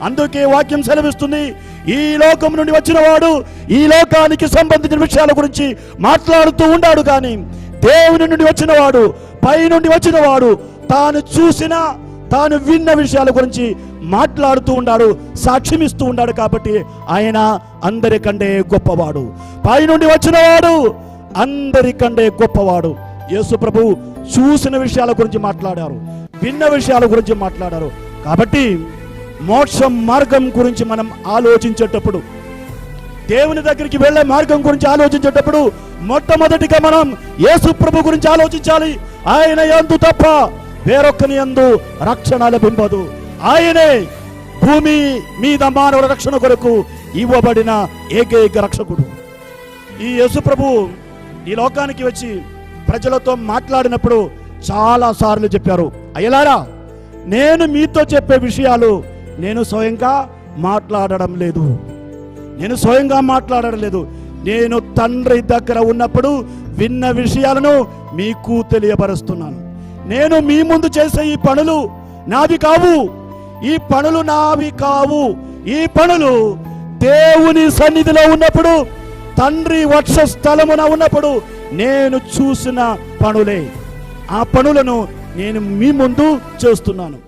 అందుకే వాక్యం సెలవిస్తుంది, ఈ లోకం నుండి వచ్చిన వాడు ఈ లోకానికి సంబంధించిన విషయాల గురించి మాట్లాడుతూ ఉన్నాడు, కానీ దేవుని నుండి వచ్చిన వాడు, పై నుండి వచ్చిన వాడు తాను చూసిన తాను విన్న విషయాల గురించి మాట్లాడుతూ ఉన్నాడు, సాక్ష్యమిస్తూ ఉన్నాడు. కాబట్టి ఆయన అందరికంటే గొప్పవాడు. పై నుండి వచ్చిన వాడు అందరికంటే గొప్పవాడు. యేసు ప్రభు చూసిన విషయాల గురించి మాట్లాడారు, విన్న విషయాల గురించి మాట్లాడారు. కాబట్టి మోక్ష మార్గం గురించి మనం ఆలోచించేటప్పుడు, దేవుని దగ్గరికి వెళ్ళే మార్గం గురించి ఆలోచించేటప్పుడు మొట్టమొదటిగా మనం యేసు ప్రభు గురించి ఆలోచించాలి. ఆయన యందు తప్ప వేరొక్కని యందు రక్షణ లభింపదు. ఆయనే భూమి మీద మానవుల రక్షణ కొరకు ఇవ్వబడిన ఏకైక రక్షకుడు. ఈ యేసు ప్రభు ఈ లోకానికి వచ్చి ప్రజలతో మాట్లాడినప్పుడు చాలా సార్లు చెప్పారు, అయ్యలారా, నేను మీతో చెప్పే విషయాలు నేను స్వయంగా మాట్లాడడం లేదు. నేను తండ్రి దగ్గర ఉన్నప్పుడు విన్న విషయాలను మీకు తెలియపరుస్తున్నాను. నేను మీ ముందు చేసే ఈ పనులు నావి కావు. ఈ పనులు దేవుని సన్నిధిలో ఉన్నప్పుడు, తండ్రి వక్షస్థలమున ఉన్నప్పుడు నేను చూసిన పనులే. ఆ పనులను నేను మీ ముందు చేస్తున్నాను.